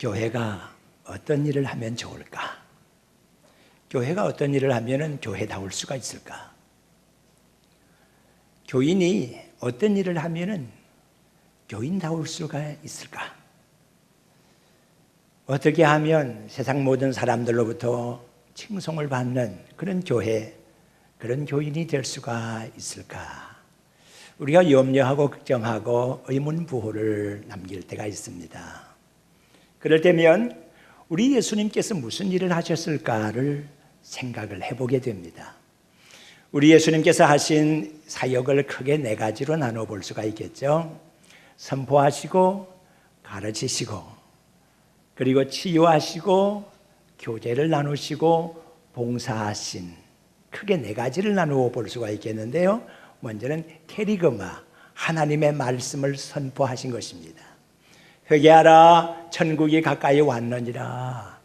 교회가 어떤 일을 하면 좋을까? 교회가 어떤 일을 하면 교회다울 수가 있을까? 교인이 어떤 일을 하면 교인다울 수가 있을까? 어떻게 하면 세상 모든 사람들로부터 칭송을 받는 그런 교회, 그런 교인이 될 수가 있을까? 우리가 염려하고 걱정하고 의문부호를 남길 때가 있습니다. 그럴 때면 우리 예수님께서 무슨 일을 하셨을까를 생각을 해보게 됩니다. 우리 예수님께서 하신 사역을 크게 네 가지로 나눠볼 수가 있겠죠. 선포하시고 가르치시고 그리고 치유하시고 교제를 나누시고 봉사하신, 크게 네 가지를 나누어 볼 수가 있겠는데요. 먼저는 캐리그마, 하나님의 말씀을 선포하신 것입니다. 회개하라, 천국이 가까이 왔느니라.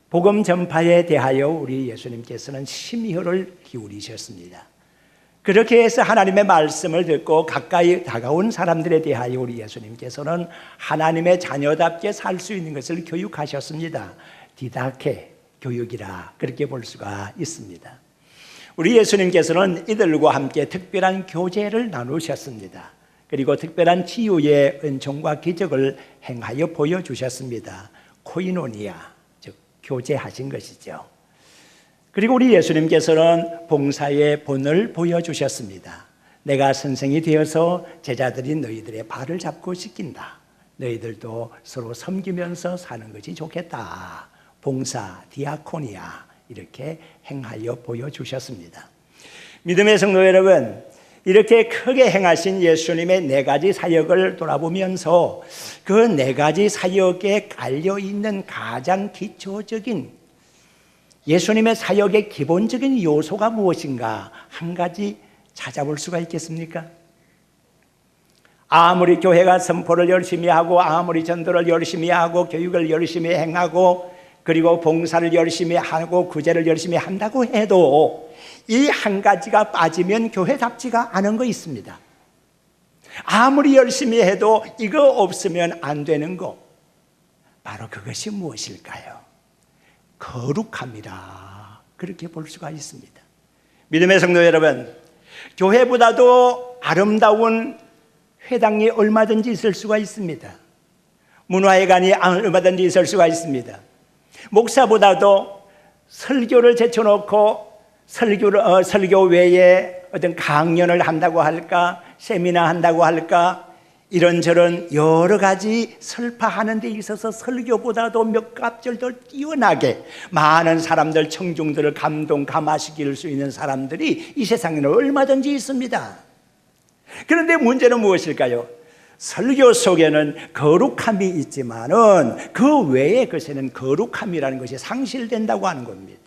복음 전파에 대하여 우리 예수님께서는 심혈을 기울이셨습니다. 그렇게 해서 하나님의 말씀을 듣고 가까이 다가온 사람들에 대하여 우리 예수님께서는 하나님의 자녀답게 살 수 있는 것을 교육하셨습니다. 디다케, 교육이라 그렇게 볼 수가 있습니다. 우리 예수님께서는 이들과 함께 특별한 교제를 나누셨습니다. 그리고 특별한 치유의 은총과 기적을 행하여 보여주셨습니다. 코이노니아, 즉 교제하신 것이죠. 그리고 우리 예수님께서는 봉사의 본을 보여주셨습니다. 내가 선생이 되어서 제자들이 너희들의 발을 잡고 씻긴다. 너희들도 서로 섬기면서 사는 것이 좋겠다. 봉사, 디아코니아 이렇게 행하여 보여주셨습니다. 믿음의 성도 여러분, 이렇게 크게 행하신 예수님의 네 가지 사역을 돌아보면서 그 네 가지 사역에 깔려있는 가장 기초적인 예수님의 사역의 기본적인 요소가 무엇인가 한 가지 찾아볼 수가 있겠습니까? 아무리 교회가 선포를 열심히 하고 아무리 전도를 열심히 하고 교육을 열심히 행하고 그리고 봉사를 열심히 하고 구제를 열심히 한다고 해도 이 한 가지가 빠지면 교회답지가 않은 거 있습니다. 아무리 열심히 해도 이거 없으면 안 되는 거, 바로 그것이 무엇일까요? 거룩함이라 그렇게 볼 수가 있습니다. 믿음의 성도 여러분, 교회보다도 아름다운 회당이 얼마든지 있을 수가 있습니다. 문화회관이 얼마든지 있을 수가 있습니다. 목사보다도 설교를 제쳐놓고 설교 외에 어떤 강연을 한다고 할까, 세미나 한다고 할까, 이런저런 여러 가지 설파하는 데 있어서 설교보다도 몇 갑절 더 뛰어나게 많은 사람들, 청중들을 감동감화시킬 수 있는 사람들이 이 세상에는 얼마든지 있습니다. 그런데 문제는 무엇일까요? 설교 속에는 거룩함이 있지만은 그 외의 것에는 거룩함이라는 것이 상실된다고 하는 겁니다.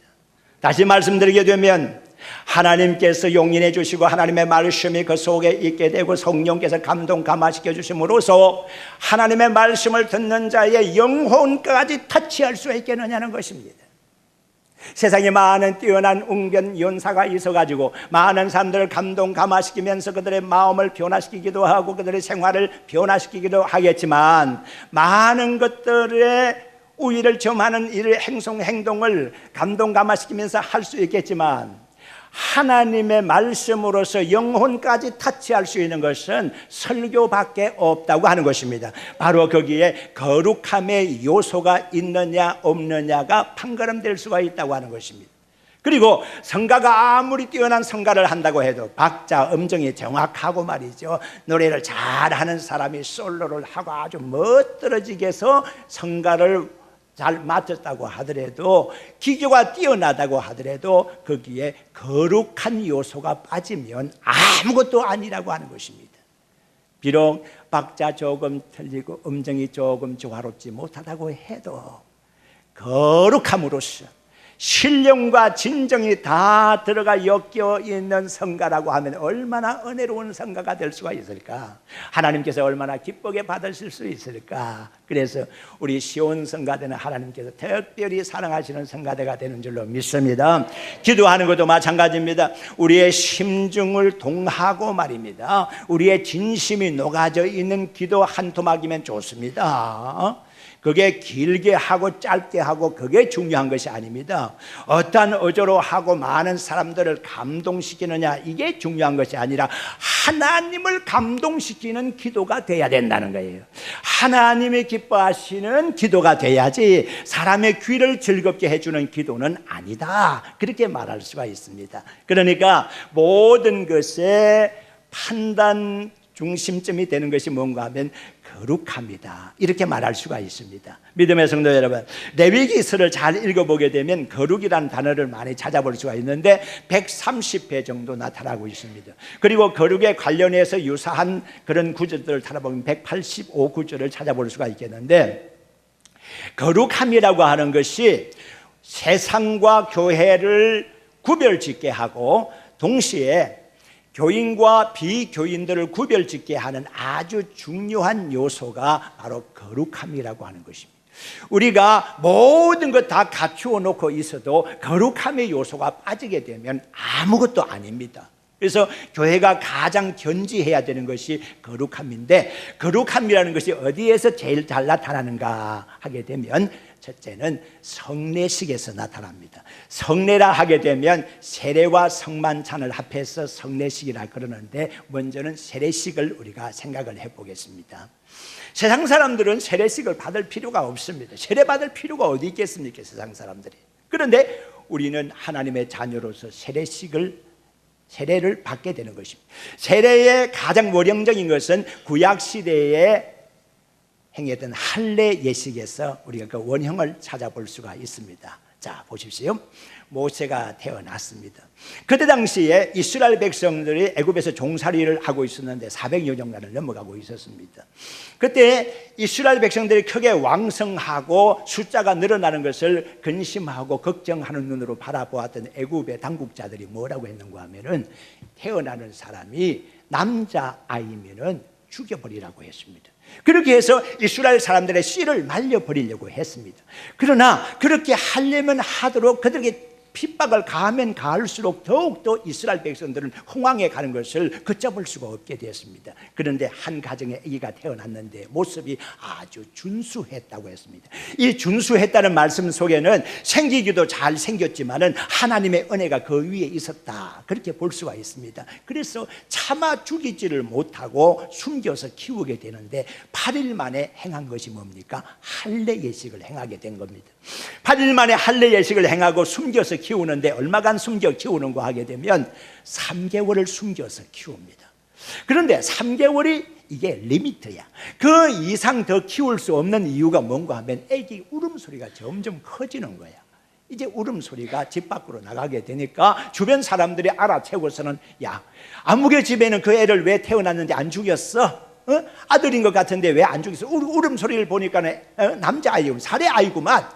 다시 말씀드리게 되면 하나님께서 용인해 주시고 하나님의 말씀이 그 속에 있게 되고 성령께서 감동 감화시켜 주심으로써 하나님의 말씀을 듣는 자의 영혼까지 터치할 수 있겠느냐는 것입니다. 세상에 많은 뛰어난 웅변 연사가 있어가지고 많은 사람들을 감동 감화시키면서 그들의 마음을 변화시키기도 하고 그들의 생활을 변화시키기도 하겠지만 많은 것들의 우위를 점하는 이 행동을 감동 감화시키면서 할 수 있겠지만 하나님의 말씀으로서 영혼까지 터치할 수 있는 것은 설교밖에 없다고 하는 것입니다. 바로 거기에 거룩함의 요소가 있느냐 없느냐가 판가름될 수가 있다고 하는 것입니다. 그리고 성가가 아무리 뛰어난 성가를 한다고 해도 박자, 음정이 정확하고 말이죠, 노래를 잘하는 사람이 솔로를 하고 아주 멋들어지게 해서 성가를 잘 맞췄다고 하더라도, 기교가 뛰어나다고 하더라도 거기에 거룩한 요소가 빠지면 아무것도 아니라고 하는 것입니다. 비록 박자 조금 틀리고 음정이 조금 조화롭지 못하다고 해도 거룩함으로써 신령과 진정이 다 들어가 엮여 있는 성가라고 하면 얼마나 은혜로운 성가가 될 수가 있을까? 하나님께서 얼마나 기쁘게 받으실 수 있을까? 그래서 우리 시온 성가대는 하나님께서 특별히 사랑하시는 성가대가 되는 줄로 믿습니다. 기도하는 것도 마찬가지입니다. 우리의 심중을 동하고 말입니다, 우리의 진심이 녹아져 있는 기도 한 토막이면 좋습니다. 그게 길게 하고 짧게 하고 그게 중요한 것이 아닙니다. 어떠한 어조로 하고 많은 사람들을 감동시키느냐, 이게 중요한 것이 아니라 하나님을 감동시키는 기도가 돼야 된다는 거예요. 하나님이 기뻐하시는 기도가 돼야지 사람의 귀를 즐겁게 해주는 기도는 아니다, 그렇게 말할 수가 있습니다. 그러니까 모든 것의 판단 중심점이 되는 것이 뭔가 하면 거룩합니다, 이렇게 말할 수가 있습니다. 믿음의 성도 여러분, 레위기서를 잘 읽어보게 되면 거룩이라는 단어를 많이 찾아볼 수가 있는데 130회 정도 나타나고 있습니다. 그리고 거룩에 관련해서 유사한 그런 구절들을 찾아보면 185구절을 찾아볼 수가 있겠는데, 거룩함이라고 하는 것이 세상과 교회를 구별짓게 하고 동시에 교인과 비교인들을 구별짓게 하는 아주 중요한 요소가 바로 거룩함이라고 하는 것입니다. 우리가 모든 것 다 갖추어 놓고 있어도 거룩함의 요소가 빠지게 되면 아무것도 아닙니다. 그래서 교회가 가장 견지해야 되는 것이 거룩함인데, 거룩함이라는 것이 어디에서 제일 잘 나타나는가 하게 되면 첫째는 성례식에서 나타납니다. 성례라 하게 되면 세례와 성만찬을 합해서 성례식이라 그러는데, 먼저는 세례식을 우리가 생각을 해보겠습니다. 세상 사람들은 세례식을 받을 필요가 없습니다. 세례 받을 필요가 어디 있겠습니까, 세상 사람들이. 그런데 우리는 하나님의 자녀로서 세례를 받게 되는 것입니다. 세례의 가장 원형적인 것은 구약시대에 행했던 할례 예식에서 우리가 그 원형을 찾아볼 수가 있습니다. 자, 보십시오. 모세가 태어났습니다. 그때 당시에 이스라엘 백성들이 애굽에서 종살이를 하고 있었는데 400여 년간을 넘어가고 있었습니다. 그때 이스라엘 백성들이 크게 왕성하고 숫자가 늘어나는 것을 근심하고 걱정하는 눈으로 바라보았던 애굽의 당국자들이 뭐라고 했는가 하면은, 태어나는 사람이 남자아이면은 죽여버리라고 했습니다. 그렇게 해서 이스라엘 사람들의 씨를 말려버리려고 했습니다. 그러나 그렇게 하려면 하도록 그들에게 핍박을 가하면 가할수록 더욱더 이스라엘 백성들은 흥왕에 가는 것을 걷잡을 수가 없게 되었습니다. 그런데 한 가정에 아기가 태어났는데 모습이 아주 준수했다고 했습니다. 이 준수했다는 말씀 속에는 생기기도 잘 생겼지만은 하나님의 은혜가 그 위에 있었다, 그렇게 볼 수가 있습니다. 그래서 차마 죽이지를 못하고 숨겨서 키우게 되는데 8일 만에 행한 것이 뭡니까? 할례 예식을 행하게 된 겁니다. 8일 만에 할례 예식을 행하고 숨겨서 키우는데, 얼마간 숨겨 키우는가 하게 되면 3개월을 숨겨서 키웁니다. 그런데 3개월이 이게 리미트야. 그 이상 더 키울 수 없는 이유가 뭔가 하면 애기 울음소리가 점점 커지는 거야. 이제 울음소리가 집 밖으로 나가게 되니까 주변 사람들이 알아채고서는, 야, 아무개 집에는 그 애를 왜 태어났는데 안 죽였어? 아들인 것 같은데 왜 안 죽였어? 울음소리를 보니까 남자아이고 사례아이구만.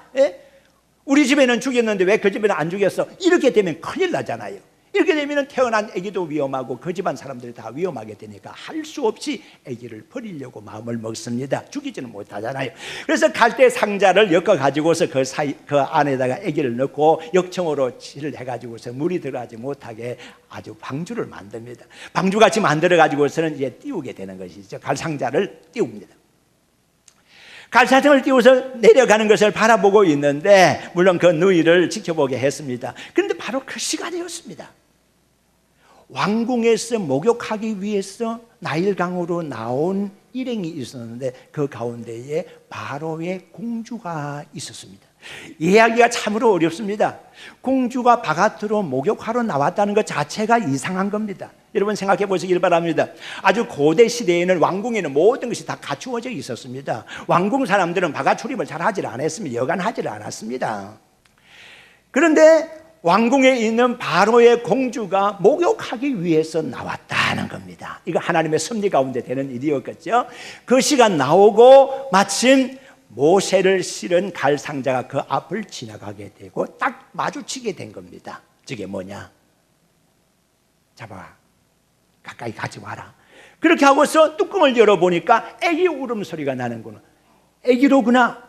우리 집에는 죽였는데 왜 그 집에는 안 죽였어? 이렇게 되면 큰일 나잖아요. 이렇게 되면 태어난 아기도 위험하고 그 집안 사람들이 다 위험하게 되니까 할 수 없이 아기를 버리려고 마음을 먹습니다. 죽이지는 못하잖아요. 그래서 갈대 상자를 엮어 가지고서 그 안에다가 아기를 넣고 역청으로 칠을 해가지고서 물이 들어가지 못하게 아주 방주를 만듭니다. 방주같이 만들어 가지고서는 이제 띄우게 되는 것이죠. 갈상자를 띄웁니다. 갈사등을 띄워서 내려가는 것을 바라보고 있는데, 물론 그 누이를 지켜보게 했습니다. 그런데 바로 그 시간이었습니다. 왕궁에서 목욕하기 위해서 나일강으로 나온 일행이 있었는데 그 가운데에 바로의 공주가 있었습니다. 이해하기가 참으로 어렵습니다. 공주가 바깥으로 목욕하러 나왔다는 것 자체가 이상한 겁니다. 여러분 생각해 보시길 바랍니다. 아주 고대 시대에는 왕궁에는 모든 것이 다 갖추어져 있었습니다. 왕궁 사람들은 바깥 출입을 잘 하질 않았습니다. 여간 하질 않았습니다. 그런데 왕궁에 있는 바로의 공주가 목욕하기 위해서 나왔다는 겁니다. 이거 하나님의 섭리 가운데 되는 일이었겠죠. 그 시간 나오고 마침 모세를 실은 갈상자가 그 앞을 지나가게 되고 딱 마주치게 된 겁니다. 저게 뭐냐? 잡아, 가까이 가지 마라. 그렇게 하고서 뚜껑을 열어보니까 애기 울음소리가 나는구나. 애기로구나.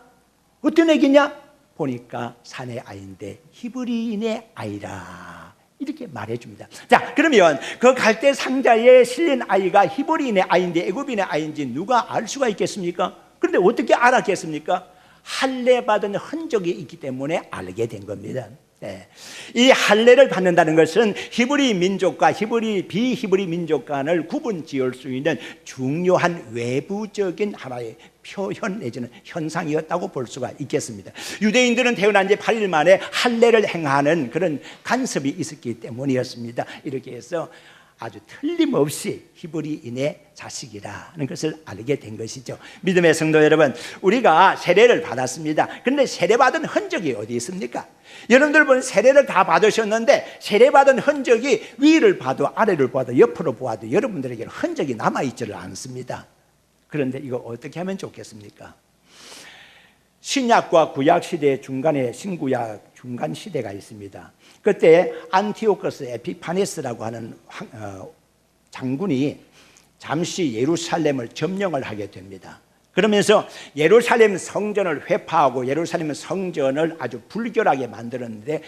어떤 애기냐? 보니까 사내 아이인데 히브리인의 아이라, 이렇게 말해줍니다. 자, 그러면 그 갈대 상자에 실린 아이가 히브리인의 아이인데 애굽인의 아이인지 누가 알 수가 있겠습니까? 그런데 어떻게 알았겠습니까? 할례 받은 흔적이 있기 때문에 알게 된 겁니다. 네. 이 할례를 받는다는 것은 히브리 민족과 비히브리 민족 간을 구분 지을 수 있는 중요한 외부적인 하나의 표현 내지는 현상이었다고 볼 수가 있겠습니다. 유대인들은 태어난 지 8일 만에 할례를 행하는 그런 간섭이 있었기 때문이었습니다. 이렇게 해서 아주 틀림없이 히브리인의 자식이라는 것을 알게 된 것이죠. 믿음의 성도 여러분, 우리가 세례를 받았습니다. 그런데 세례받은 흔적이 어디 있습니까? 여러분들 보면 세례를 다 받으셨는데 세례받은 흔적이 위를 봐도 아래를 봐도 옆으로 보아도 여러분들에게는 흔적이 남아있지를 않습니다. 그런데 이거 어떻게 하면 좋겠습니까? 신약과 구약 시대의 중간에 신구약 중간 시대가 있습니다. 그때 안티오코스 에피파네스라고 하는 장군이 잠시 예루살렘을 점령을 하게 됩니다. 그러면서 예루살렘 성전을 회파하고 예루살렘 성전을 아주 불결하게 만들었는데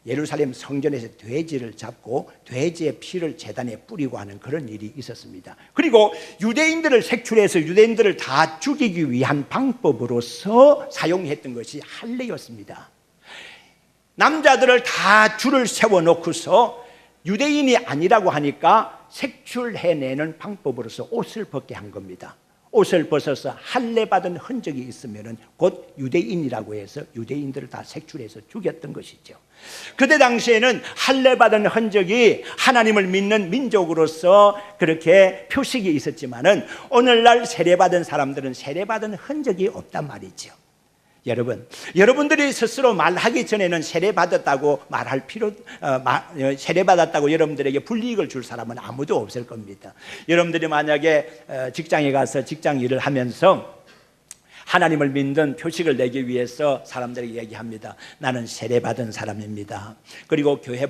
예루살렘 성전에서 돼지를 잡고 돼지의 피를 제단에 뿌리고 하는 그런 일이 있었습니다. 그리고 유대인들을 색출해서 유대인들을 다 죽이기 위한 방법으로서 사용했던 것이 할례였습니다. 남자들을 다 줄을 세워놓고서 유대인이 아니라고 하니까 색출해내는 방법으로서 옷을 벗게 한 겁니다. 옷을 벗어서 할례 받은 흔적이 있으면 곧 유대인이라고 해서 유대인들을 다 색출해서 죽였던 것이죠. 그때 당시에는 할례 받은 흔적이 하나님을 믿는 민족으로서 그렇게 표식이 있었지만은 오늘날 세례받은 사람들은 세례받은 흔적이 없단 말이죠. 여러분들이 스스로 말하기 전에는 세례받았다고 세례받았다고 여러분들에게 불이익을 줄 사람은 아무도 없을 겁니다. 여러분들이 만약에 직장에 가서 직장 일을 하면서 하나님을 믿는 표식을 내기 위해서 사람들에게 얘기합니다. 나는 세례받은 사람입니다. 그리고 교회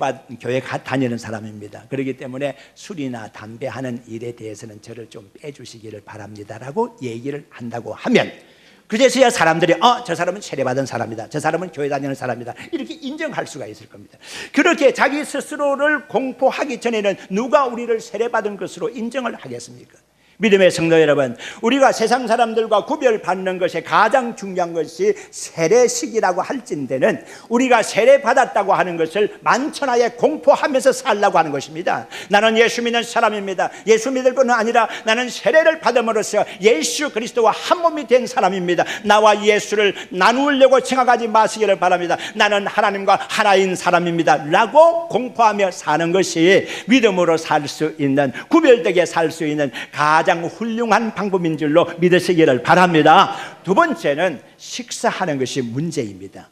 다니는 사람입니다. 그렇기 때문에 술이나 담배 하는 일에 대해서는 저를 좀 빼주시기를 바랍니다라고 얘기를 한다고 하면 그제서야 사람들이 저 사람은 세례받은 사람이다, 저 사람은 교회 다니는 사람이다, 이렇게 인정할 수가 있을 겁니다. 그렇게 자기 스스로를 공포하기 전에는 누가 우리를 세례받은 것으로 인정을 하겠습니까? 믿음의 성도 여러분, 우리가 세상 사람들과 구별받는 것에 가장 중요한 것이 세례식이라고 할진대는 우리가 세례받았다고 하는 것을 만천하에 공포하면서 살라고 하는 것입니다. 나는 예수 믿는 사람입니다. 예수 믿을 뿐만 아니라 나는 세례를 받음으로써 예수 그리스도와 한 몸이 된 사람입니다. 나와 예수를 나누려고 생각하지 마시기를 바랍니다. 나는 하나님과 하나인 사람입니다 라고 공포하며 사는 것이 믿음으로 살 수 있는, 구별되게 살 수 있는 가장 훌륭한 방법인 줄로 믿으시기를 바랍니다. 두 번째는 식사하는 것이 문제입니다.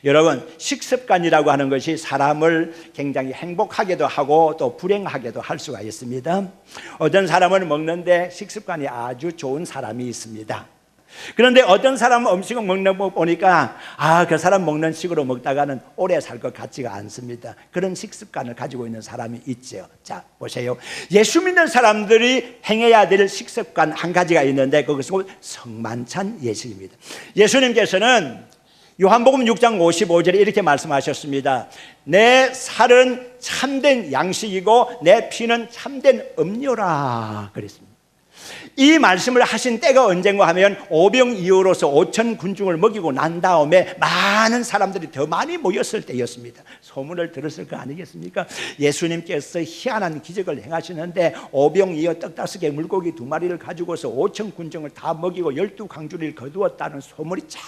여러분, 식습관이라고 하는 것이 사람을 굉장히 행복하게도 하고 또 불행하게도 할 수가 있습니다. 어떤 사람은 먹는데 식습관이 아주 좋은 사람이 있습니다. 그런데 어떤 사람은 음식을 먹는 거 보니까 그 사람 먹는 식으로 먹다가는 오래 살 것 같지가 않습니다. 그런 식습관을 가지고 있는 사람이 있죠. 자, 보세요. 예수 믿는 사람들이 행해야 될 식습관 한 가지가 있는데 그것은 성만찬 예식입니다. 예수님께서는 요한복음 6장 55절에 이렇게 말씀하셨습니다. 내 살은 참된 양식이고 내 피는 참된 음료라 그랬습니다. 이 말씀을 하신 때가 언젠가 하면 오병이어로서 5천 군중을 먹이고 난 다음에 많은 사람들이 더 많이 모였을 때였습니다. 소문을 들었을 거 아니겠습니까? 예수님께서 희한한 기적을 행하시는데 오병이어 떡 5개 물고기 2마리를 가지고서 5천 군중을 다 먹이고 12강주리를 거두었다는 소문이 쫙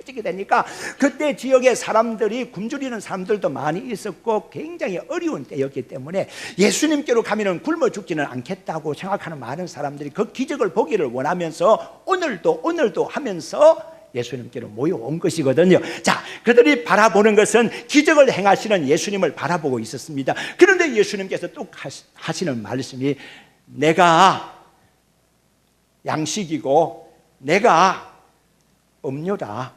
퍼지게 되니까 그때 지역에 사람들이 굶주리는 사람들도 많이 있었고 굉장히 어려운 때였기 때문에 예수님께로 가면은 굶어 죽지는 않겠다고 생각하는 많은 사람들이 그 기적을 보기를 원하면서 오늘도 하면서 예수님께로 모여온 것이거든요. 자, 그들이 바라보는 것은 기적을 행하시는 예수님을 바라보고 있었습니다. 그런데 예수님께서 또 하시는 말씀이 내가 양식이고 내가 음료다.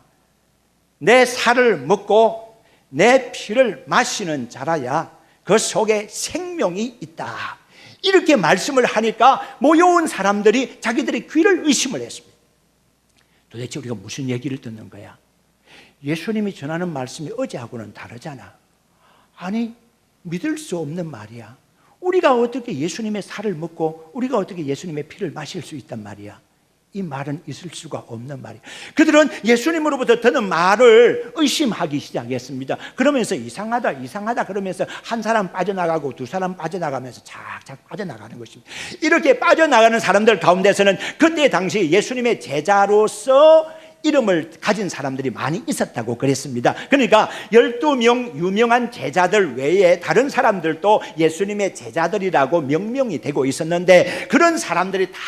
내 살을 먹고 내 피를 마시는 자라야 그 속에 생명이 있다. 이렇게 말씀을 하니까 모여온 사람들이 자기들의 귀를 의심을 했습니다. 도대체 우리가 무슨 얘기를 듣는 거야? 예수님이 전하는 말씀이 어제하고는 다르잖아. 아니, 믿을 수 없는 말이야. 우리가 어떻게 예수님의 살을 먹고 우리가 어떻게 예수님의 피를 마실 수 있단 말이야. 이 말은 있을 수가 없는 말이에요. 그들은 예수님으로부터 듣는 말을 의심하기 시작했습니다. 그러면서 이상하다 그러면서 한 사람 빠져나가고 두 사람 빠져나가면서 착착 빠져나가는 것입니다. 이렇게 빠져나가는 사람들 가운데서는 그때 당시 예수님의 제자로서 이름을 가진 사람들이 많이 있었다고 그랬습니다. 그러니까 12명 유명한 제자들 외에 다른 사람들도 예수님의 제자들이라고 명명이 되고 있었는데, 그런 사람들이 다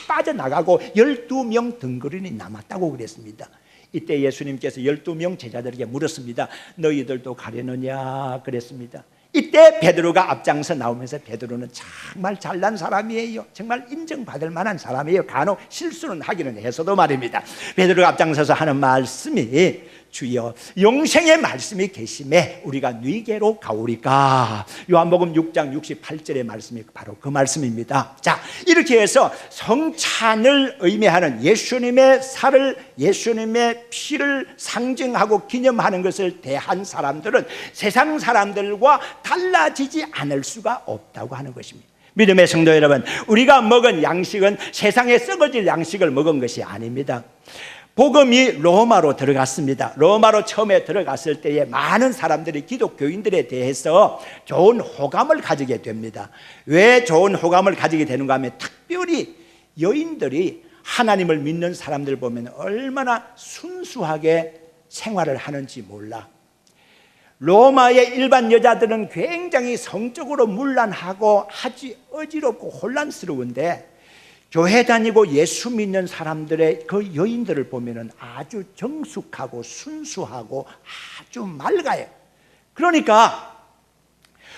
빠져나가고 12명 덩그러니 남았다고 그랬습니다. 이때 예수님께서 12명 제자들에게 물었습니다. 너희들도 가려느냐 그랬습니다. 이때 베드로가 앞장서 나오면서, 베드로는 정말 잘난 사람이에요. 정말 인정받을 만한 사람이에요. 간혹 실수는 하기는 해서도 말입니다. 베드로가 앞장서서 하는 말씀이, 주여 영생의 말씀이 계심에 우리가 네게로 가오리까. 요한복음 6장 68절의 말씀이 바로 그 말씀입니다. 자, 이렇게 해서 성찬을 의미하는 예수님의 살을, 예수님의 피를 상징하고 기념하는 것을 대한 사람들은 세상 사람들과 달라지지 않을 수가 없다고 하는 것입니다. 믿음의 성도 여러분, 우리가 먹은 양식은 세상에 썩어질 양식을 먹은 것이 아닙니다. 복음이 로마로 들어갔습니다. 로마로 처음에 들어갔을 때에 많은 사람들이 기독교인들에 대해서 좋은 호감을 가지게 됩니다. 왜 좋은 호감을 가지게 되는가 하면, 특별히 여인들이 하나님을 믿는 사람들 보면 얼마나 순수하게 생활을 하는지 몰라. 로마의 일반 여자들은 굉장히 성적으로 문란하고 아주 어지럽고 혼란스러운데, 교회 다니고 예수 믿는 사람들의 그 여인들을 보면은 아주 정숙하고 순수하고 아주 맑아요. 그러니까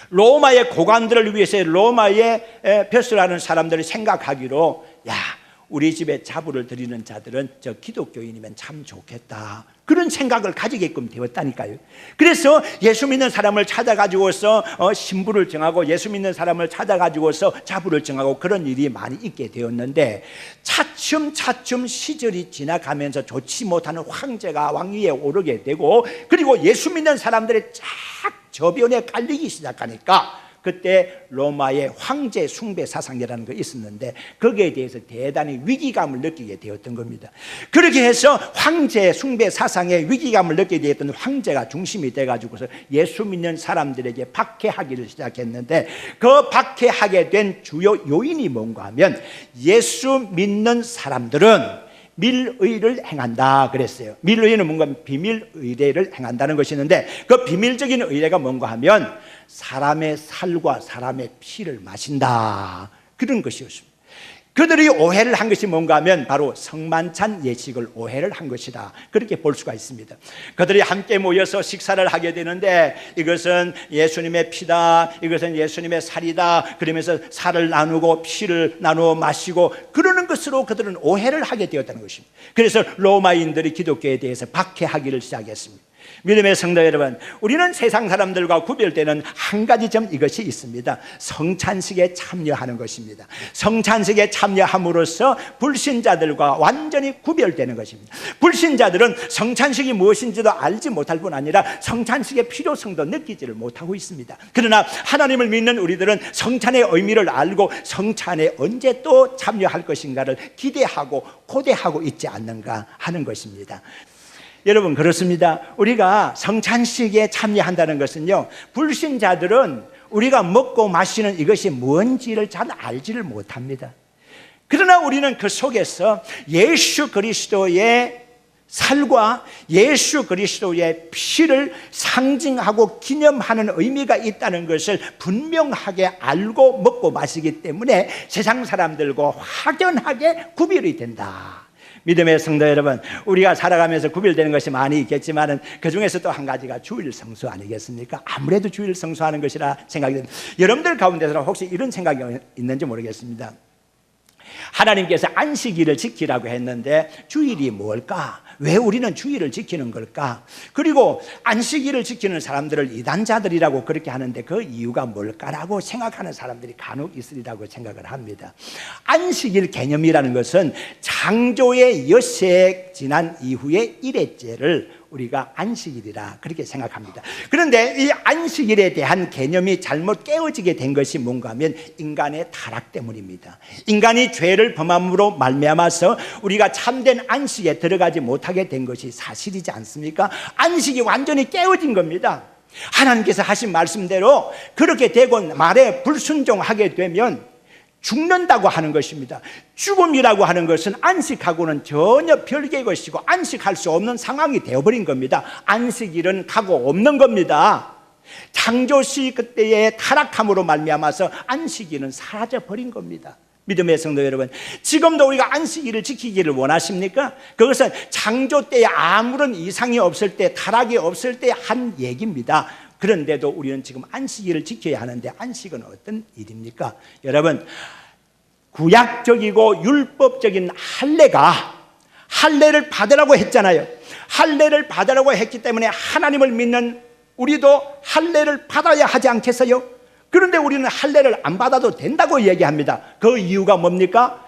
로마의 고관들을 위해서 로마의 벼슬하는 사람들이 생각하기로, 야, 우리 집에 자부를 드리는 자들은 저 기독교인이면 참 좋겠다, 그런 생각을 가지게끔 되었다니까요. 그래서 예수 믿는 사람을 찾아가지고서 신부를 정하고, 예수 믿는 사람을 찾아가지고서 자부를 정하고, 그런 일이 많이 있게 되었는데, 차츰 시절이 지나가면서 좋지 못하는 황제가 왕위에 오르게 되고, 그리고 예수 믿는 사람들이 쫙 저변에 깔리기 시작하니까, 그때 로마의 황제 숭배 사상이라는 거 있었는데, 거기에 대해서 대단히 위기감을 느끼게 되었던 겁니다. 그렇게 해서 황제 숭배 사상에 위기감을 느끼게 되었던 황제가 중심이 돼가지고서 예수 믿는 사람들에게 박해하기를 시작했는데, 그 박해하게 된 주요 요인이 뭔가 하면, 예수 믿는 사람들은 밀의를 행한다 그랬어요. 밀의는 뭔가 비밀 의례를 행한다는 것이 있는데, 그 비밀적인 의례가 뭔가 하면 사람의 살과 사람의 피를 마신다, 그런 것이었습니다. 그들이 오해를 한 것이 뭔가 하면 바로 성만찬 예식을 오해를 한 것이다, 그렇게 볼 수가 있습니다. 그들이 함께 모여서 식사를 하게 되는데, 이것은 예수님의 피다, 이것은 예수님의 살이다, 그러면서 살을 나누고 피를 나누어 마시고, 그러는 것으로 그들은 오해를 하게 되었다는 것입니다. 그래서 로마인들이 기독교에 대해서 박해하기를 시작했습니다. 믿음의 성도 여러분, 우리는 세상 사람들과 구별되는 한 가지 점, 이것이 있습니다. 성찬식에 참여하는 것입니다. 성찬식에 참여함으로써 불신자들과 완전히 구별되는 것입니다. 불신자들은 성찬식이 무엇인지도 알지 못할 뿐 아니라 성찬식의 필요성도 느끼지를 못하고 있습니다. 그러나 하나님을 믿는 우리들은 성찬의 의미를 알고 성찬에 언제 또 참여할 것인가를 기대하고 고대하고 있지 않는가 하는 것입니다. 여러분, 그렇습니다. 우리가 성찬식에 참여한다는 것은요, 불신자들은 우리가 먹고 마시는 이것이 뭔지를 잘 알지를 못합니다. 그러나 우리는 그 속에서 예수 그리스도의 살과 예수 그리스도의 피를 상징하고 기념하는 의미가 있다는 것을 분명하게 알고 먹고 마시기 때문에 세상 사람들과 확연하게 구별이 된다. 믿음의 성도 여러분, 우리가 살아가면서 구별되는 것이 많이 있겠지만 그 중에서 또 한 가지가 주일 성수 아니겠습니까? 아무래도 주일 성수하는 것이라 생각이 됩니다. 여러분들 가운데서 혹시 이런 생각이 있는지 모르겠습니다. 하나님께서 안식일을 지키라고 했는데 주일이 뭘까? 왜 우리는 주일을 지키는 걸까? 그리고 안식일을 지키는 사람들을 이단자들이라고 그렇게 하는데 그 이유가 뭘까라고 생각하는 사람들이 간혹 있으리라고 생각을 합니다. 안식일 개념이라는 것은 창조의 엿새 지난 이후에 일회째를 우리가 안식일이라 그렇게 생각합니다. 그런데 이 안식일에 대한 개념이 잘못 깨어지게 된 것이 뭔가 하면 인간의 타락 때문입니다. 인간이 죄를 범함으로 말미암아서 우리가 참된 안식에 들어가지 못하게 된 것이 사실이지 않습니까? 안식이 완전히 깨어진 겁니다. 하나님께서 하신 말씀대로 그렇게 되고 말에 불순종하게 되면 죽는다고 하는 것입니다. 죽음이라고 하는 것은 안식하고는 전혀 별개의 것이고 안식할 수 없는 상황이 되어버린 겁니다. 안식일은 가고 없는 겁니다. 창조시 그때의 타락함으로 말미암아서 안식일은 사라져버린 겁니다. 믿음의 성도 여러분, 지금도 우리가 안식일을 지키기를 원하십니까? 그것은 창조 때에 아무런 이상이 없을 때, 타락이 없을 때 한 얘기입니다. 그런데도 우리는 지금 안식일을 지켜야 하는데 안식은 어떤 일입니까? 여러분, 구약적이고 율법적인 할례를 받으라고 했잖아요. 할례를 받으라고 했기 때문에 하나님을 믿는 우리도 할례를 받아야 하지 않겠어요? 그런데 우리는 할례를 안 받아도 된다고 얘기합니다. 그 이유가 뭡니까?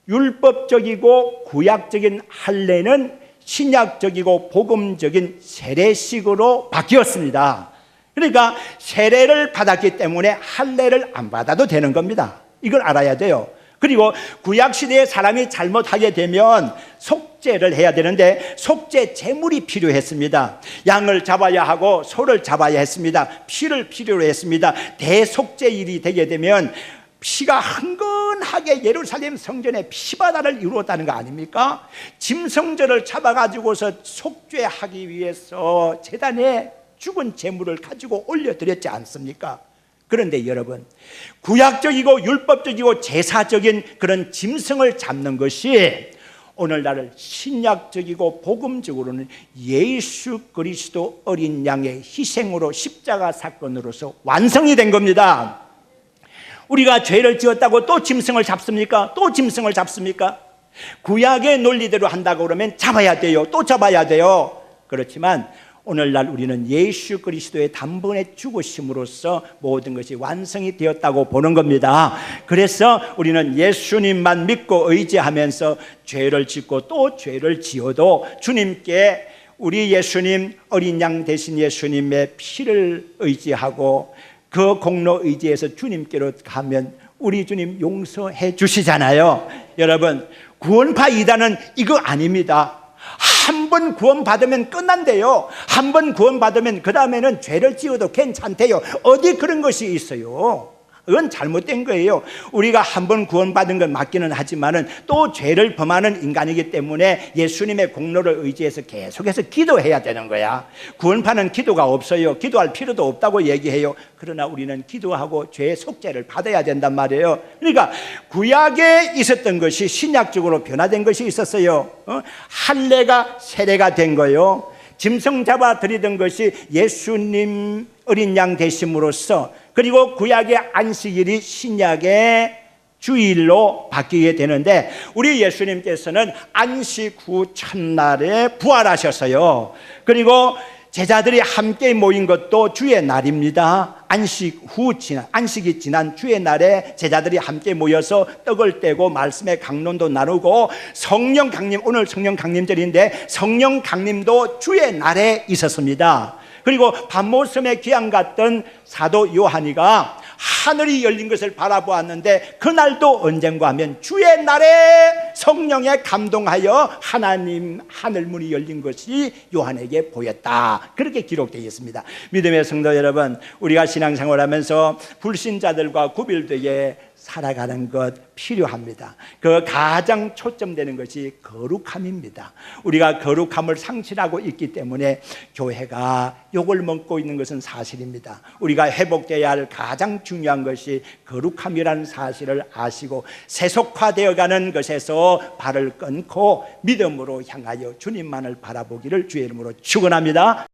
율법적이고 구약적인 할례는 신약적이고 복음적인 세례식으로 바뀌었습니다. 그러니까 세례를 받았기 때문에 할례를 안 받아도 되는 겁니다. 이걸 알아야 돼요. 그리고 구약시대에 사람이 잘못하게 되면 속죄를 해야 되는데 속죄 제물이 필요했습니다. 양을 잡아야 하고 소를 잡아야 했습니다. 피를 필요로 했습니다. 대속죄일이 되게 되면 피가 흥건하게 예루살렘 성전에 피바다를 이루었다는 거 아닙니까? 짐승들을 잡아가지고서 속죄하기 위해서 제단에 죽은 제물을 가지고 올려드렸지 않습니까? 그런데 여러분, 구약적이고 율법적이고 제사적인 그런 짐승을 잡는 것이 오늘날 신약적이고 복음적으로는 예수 그리스도 어린 양의 희생으로 십자가 사건으로서 완성이 된 겁니다. 우리가 죄를 지었다고 또 짐승을 잡습니까? 또 짐승을 잡습니까? 구약의 논리대로 한다고 그러면 잡아야 돼요. 또 잡아야 돼요. 그렇지만 오늘날 우리는 예수 그리스도의 단번에 죽으심으로써 모든 것이 완성이 되었다고 보는 겁니다. 그래서 우리는 예수님만 믿고 의지하면서 죄를 짓고 또 죄를 지어도 주님께 우리 예수님, 어린 양 되신 예수님의 피를 의지하고 그 공로 의지해서 주님께로 가면 우리 주님 용서해 주시잖아요. 여러분, 구원파 이단은 이거 아닙니다. 한 번 구원받으면 끝난대요. 한 번 구원받으면 그 다음에는 죄를 지어도 괜찮대요. 어디 그런 것이 있어요? 그건 잘못된 거예요. 우리가 한 번 구원받은 건 맞기는 하지만은 또 죄를 범하는 인간이기 때문에 예수님의 공로를 의지해서 계속해서 기도해야 되는 거야. 구원파는 기도가 없어요. 기도할 필요도 없다고 얘기해요. 그러나 우리는 기도하고 죄의 속죄를 받아야 된단 말이에요. 그러니까 구약에 있었던 것이 신약적으로 변화된 것이 있었어요. 할례가 세례가 된 거예요. 짐승 잡아 드리던 것이 예수님 어린 양 되심으로써, 그리고 구약의 안식일이 신약의 주일로 바뀌게 되는데 우리 예수님께서는 안식 후 첫날에 부활하셨어요. 그리고 제자들이 함께 모인 것도 주의 날입니다. 안식이 지난 주의 날에 제자들이 함께 모여서 떡을 떼고 말씀의 강론도 나누고 성령 강림, 오늘 성령 강림절인데 성령 강림도 주의 날에 있었습니다. 그리고 밤모섬에 귀양 갔던 사도 요한이가 하늘이 열린 것을 바라보았는데 그날도 언젠가 하면 주의 날에 성령에 감동하여 하나님 하늘문이 열린 것이 요한에게 보였다. 그렇게 기록되어 있습니다. 믿음의 성도 여러분, 우리가 신앙생활하면서 불신자들과 구별되게 살아가는 것 필요합니다. 그 가장 초점되는 것이 거룩함입니다. 우리가 거룩함을 상실하고 있기 때문에 교회가 욕을 먹고 있는 것은 사실입니다. 우리가 회복되어야 할 가장 중요한 것이 거룩함이라는 사실을 아시고 세속화되어가는 것에서 발을 끊고 믿음으로 향하여 주님만을 바라보기를 주의 이름으로 축원합니다.